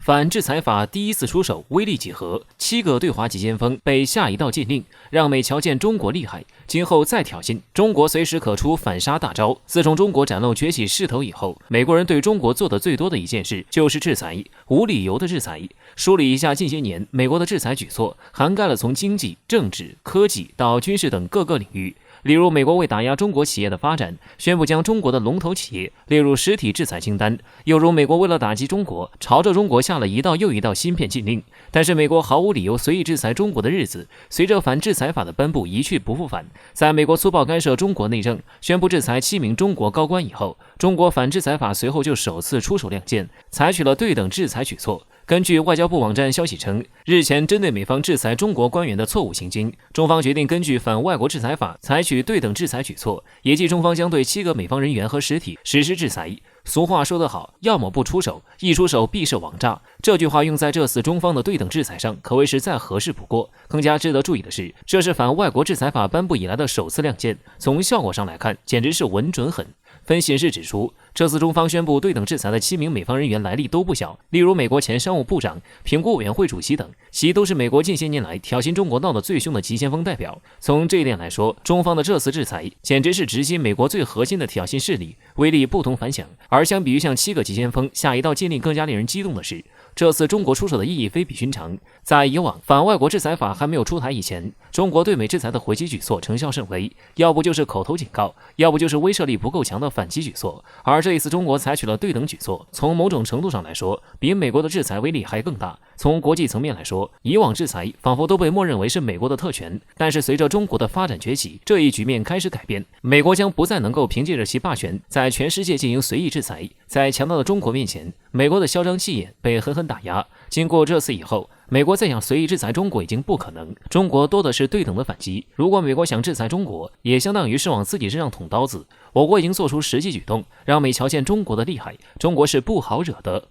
反制裁法第一次出手，威力几何？7个对华急先锋被下一道禁令，让美瞧见中国厉害。今后再挑衅，中国随时可出反杀大招。自从中国展露崛起势头以后，美国人对中国做的最多的一件事就是制裁，无理由的制裁。梳理一下近些年美国的制裁举措，涵盖了从经济、政治、科技到军事等各个领域。例如，美国为打压中国企业的发展，宣布将中国的龙头企业列入实体制裁清单；又如，美国为了打击中国，朝着中国下了一道又一道芯片禁令。但是，美国毫无理由随意制裁中国的日子，随着反制裁法的颁布一去不复返。在美国粗暴干涉中国内政，宣布制裁7名中国高官以后，中国反制裁法随后就首次出手亮剑，采取了对等制裁举措。根据外交部网站消息称，日前针对美方制裁中国官员的错误行径，中方决定根据反外国制裁法采取对等制裁举措，也即中方将对7个美方人员和实体实施制裁。俗话说得好，要么不出手，一出手必是王炸。这句话用在这次中方的对等制裁上，可谓是再合适不过。更加值得注意的是，这是反外国制裁法颁布以来的首次亮剑，从效果上来看，简直是稳准狠。分析人士指出，这次中方宣布对等制裁的7名美方人员来历都不小，例如美国前商务部长、评估委员会主席等，其都是美国近些年来挑衅中国闹得最凶的急先锋代表。从这一点来说，中方的这次制裁简直是直击美国最核心的挑衅势力，威力不同凡响。而相比于向7个急先锋下一道禁令，更加令人激动的是，这次中国出手的意义非比寻常。在以往反外国制裁法还没有出台以前，中国对美制裁的回击举措成效甚微，要不就是口头警告，要不就是威慑力不够强的反击举措。而这一次中国采取了对等举措，从某种程度上来说，比美国的制裁威力还更大。从国际层面来说，以往制裁仿佛都被默认为是美国的特权，但是随着中国的发展崛起，这一局面开始改变，美国将不再能够凭借着其霸权在全世界进行随意制裁。在强大的中国面前，美国的嚣张气焰被狠狠打压。经过这次以后，美国再想随意制裁中国已经不可能，中国多的是对等的反击。如果美国想制裁中国，也相当于是往自己身上捅刀子。我国已经做出实际举动，让美瞧见中国的厉害，中国是不好惹的。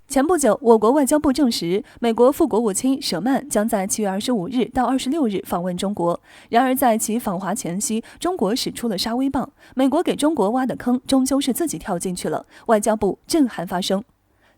前不久，我国外交部证实，美国副国务卿舍曼将在7月25日到26日访问中国。然而，在其访华前夕，中国使出了杀威棒，美国给中国挖的坑终究是自己跳进去了。外交部震撼发声。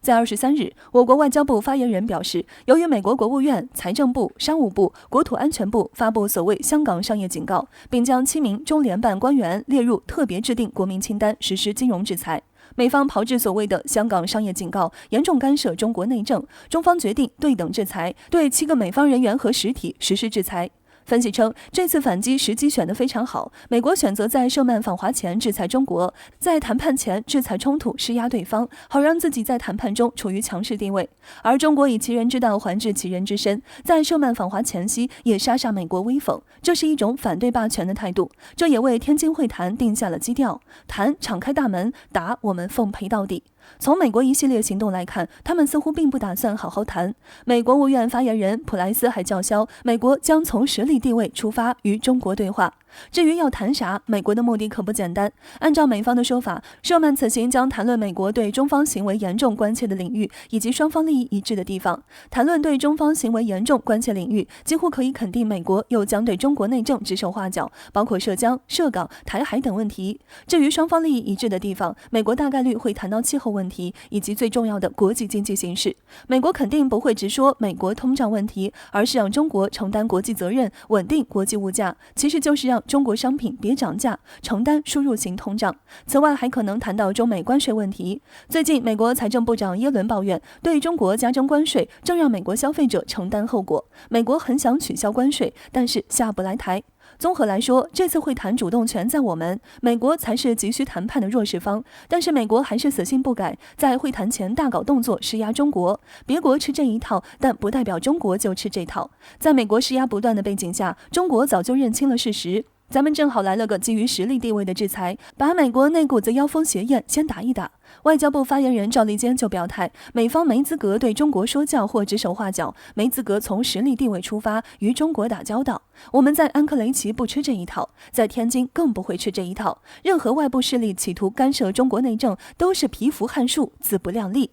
在23日，我国外交部发言人表示，由于美国国务院、财政部、商务部、国土安全部发布所谓香港商业警告，并将7名中联办官员列入特别制定国民清单，实施金融制裁。美方炮制所谓的香港商业警告，严重干涉中国内政，中方决定对等制裁，对7个美方人员和实体实施制裁。分析称，这次反击时机选得非常好，美国选择在舍曼访华前制裁中国，在谈判前制裁冲突，施压对方，好让自己在谈判中处于强势地位。而中国以其人之道还治其人之身，在舍曼访华前夕也杀杀美国威风，这是一种反对霸权的态度。这也为天津会谈定下了基调，谈敞开大门，打我们奉陪到底。从美国一系列行动来看，他们似乎并不打算好好谈。美国务院发言人普莱斯还叫嚣，美国将从实力地位出发与中国对话。至于要谈啥，美国的目的可不简单。按照美方的说法，舍曼此行将谈论美国对中方行为严重关切的领域，以及双方利益一致的地方。谈论对中方行为严重关切领域，几乎可以肯定美国又将对中国内政指手画脚，包括涉疆、涉港、台海等问题。至于双方利益一致的地方，美国大概率会谈到气候问题，以及最重要的国际经济形势。美国肯定不会直说美国通胀问题，而是让中国承担国际责任，稳定国际物价，其实就是让中国商品别涨价，承担输入型通胀。此外，还可能谈到中美关税问题。最近，美国财政部长耶伦抱怨，对中国加征关税正让美国消费者承担后果。美国很想取消关税，但是下不来台。综合来说，这次会谈主动权在我们，美国才是急需谈判的弱势方。但是美国还是死性不改，在会谈前大搞动作施压中国。别国吃这一套，但不代表中国就吃这套。在美国施压不断的背景下，中国早就认清了事实。咱们正好来了个基于实力地位的制裁，把美国那股子妖风邪焰先打一打。外交部发言人赵立坚就表态，美方没资格对中国说教或指手画脚，没资格从实力地位出发与中国打交道。我们在安克雷奇不吃这一套，在天津更不会吃这一套。任何外部势力企图干涉中国内政，都是蚍蜉撼树，自不量力。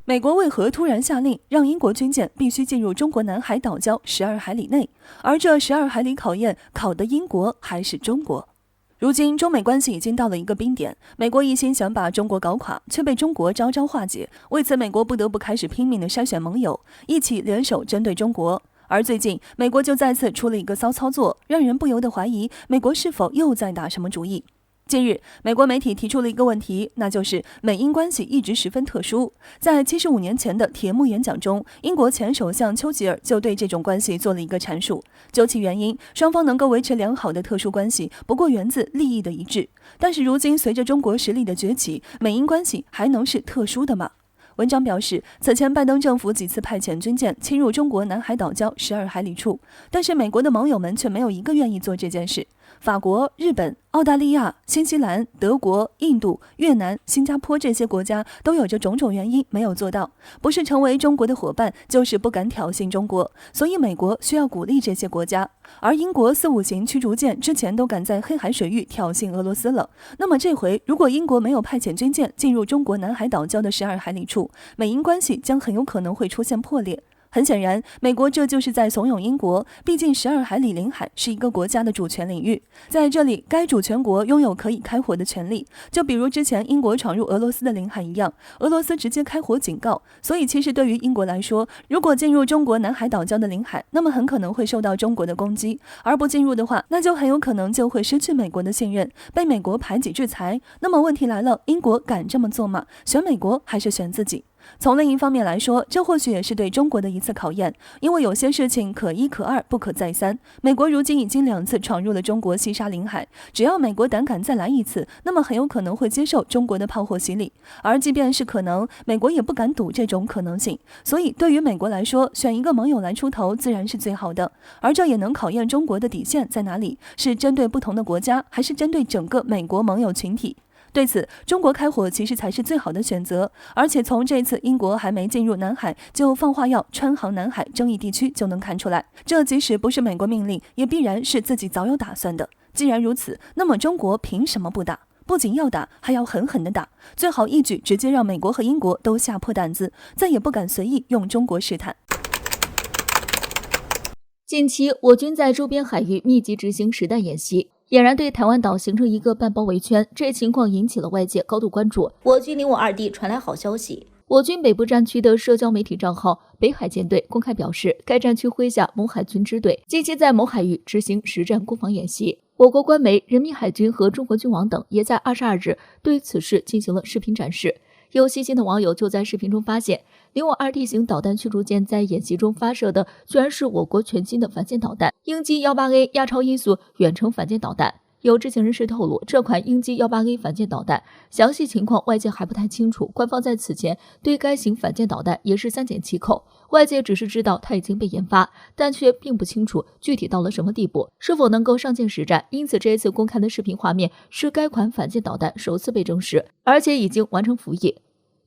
美国为何突然下令让英国军舰必须进入中国南海岛礁12海里内？而这12海里考验考的英国还是中国？如今中美关系已经到了一个冰点，美国一心想把中国搞垮，却被中国招招化解，为此美国不得不开始拼命的筛选盟友，一起联手针对中国。而最近美国就再次出了一个骚操作，让人不由得怀疑美国是否又在打什么主意。近日，美国媒体提出了一个问题，那就是美英关系一直十分特殊。在75年前的铁幕演讲中，英国前首相丘吉尔就对这种关系做了一个阐述。究其原因，双方能够维持良好的特殊关系，不过源自利益的一致。但是如今随着中国实力的崛起，美英关系还能是特殊的吗？文章表示，此前拜登政府几次派遣军舰侵入中国南海岛礁12海里处，但是美国的盟友们却没有一个愿意做这件事。法国、日本、澳大利亚、新西兰、德国、印度、越南、新加坡这些国家都有着种种原因没有做到，不是成为中国的伙伴，就是不敢挑衅中国，所以美国需要鼓励这些国家。而英国4-5型驱逐舰之前都敢在黑海水域挑衅俄罗斯了，那么这回如果英国没有派遣军舰进入中国南海岛礁的12海里处，美英关系将很有可能会出现破裂。很显然，美国这就是在怂恿英国，毕竟12海里领海是一个国家的主权领域，在这里该主权国拥有可以开火的权利，就比如之前英国闯入俄罗斯的领海一样，俄罗斯直接开火警告。所以其实对于英国来说，如果进入中国南海岛礁的领海，那么很可能会受到中国的攻击，而不进入的话，那就很有可能就会失去美国的信任，被美国排挤制裁。那么问题来了，英国敢这么做吗？选美国还是选自己？从另一方面来说，这或许也是对中国的一次考验，因为有些事情可一可二，不可再三。美国如今已经2次闯入了中国西沙领海，只要美国胆敢再来一次，那么很有可能会接受中国的炮火洗礼。而即便是可能，美国也不敢赌这种可能性。所以对于美国来说，选一个盟友来出头自然是最好的。而这也能考验中国的底线在哪里，是针对不同的国家，还是针对整个美国盟友群体？对此，中国开火其实才是最好的选择，而且从这次英国还没进入南海就放话要穿航南海争议地区就能看出来，这即使不是美国命令，也必然是自己早有打算的。既然如此，那么中国凭什么不打？不仅要打，还要狠狠地打，最好一举直接让美国和英国都吓破胆子，再也不敢随意用中国试探。近期，我军在周边海域密集执行实弹演习，俨然对台湾岛形成一个半包围圈，这情况引起了外界高度关注。我军领我2地传来好消息，我军北部战区的社交媒体账号北海舰队公开表示，该战区麾下某海军支队近期在某海域执行实战攻防演习。我国官媒人民海军和中国军网等也在22日对此事进行了视频展示。有细心的网友就在视频中发现，领我2地型导弹驱逐舰在演习中发射的居然是我国全新的反舰导弹鹰击 18A 亚超音速远程反舰导弹。有知情人士透露，这款鹰击 18A 反舰导弹详细情况外界还不太清楚，官方在此前对该型反舰导弹也是3缄其口，外界只是知道它已经被研发，但却并不清楚具体到了什么地步，是否能够上舰实战。因此这一次公开的视频画面是该款反舰导弹首次被证实，而且已经完成服役。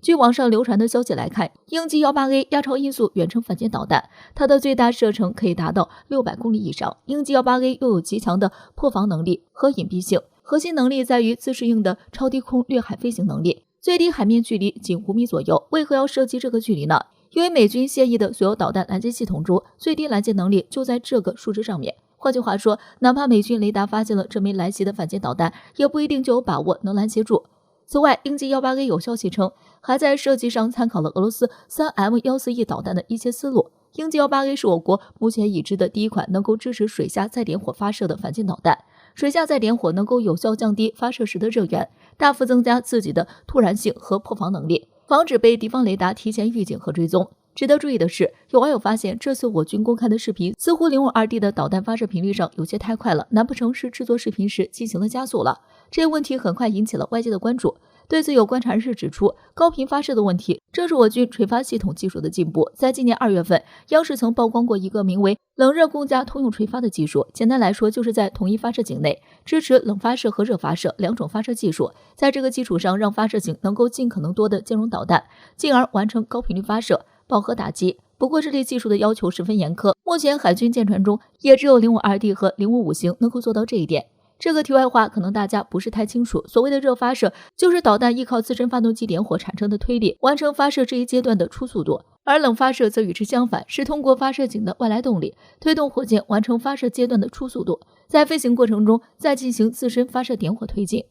据网上流传的消息来看，鹰击 18A 亚超音速远程反舰导弹，它的最大射程可以达到600公里以上。鹰击 18A 又有极强的破防能力和隐蔽性，核心能力在于自适应的超低空掠海飞行能力，最低海面距离仅5米左右。为何要设计这个距离呢？因为美军现役的所有导弹拦截系统中，最低拦截能力就在这个数值上面。换句话说，哪怕美军雷达发现了这枚来袭的反舰导弹，也不一定就有把握能拦截住。此外，鹰击 18A 有消息称，还在设计上参考了俄罗斯 3M141 导弹的一些思路。鹰击 18A 是我国目前已知的第一款能够支持水下再点火发射的反舰导弹。水下再点火能够有效降低发射时的热源，大幅增加自己的突然性和破防能力，防止被敌方雷达提前预警和追踪。值得注意的是，有网友发现这次我军公开的视频似乎领我2地的导弹发射频率上有些太快了，难不成是制作视频时进行了加速了？这个问题很快引起了外界的关注。对此，有观察人士指出，高频发射的问题正是我军垂发系统技术的进步。在今年2月份，央视曾曝光过一个名为冷热共加通用垂发的技术，简单来说就是在同一发射井内支持冷发射和热发射2种发射技术，在这个基础上让发射井能够尽可能多的兼容导弹，进而完成高频率发射、饱和打击。不过这类技术的要求十分严苛，目前海军舰船中也只有领我2地和领我5型能够做到这一点。这个题外话可能大家不是太清楚，所谓的热发射就是导弹依靠自身发动机点火产生的推力，完成发射这一阶段的初速度，而冷发射则与之相反，是通过发射井的外来动力，推动火箭完成发射阶段的初速度，在飞行过程中再进行自身发射点火推进。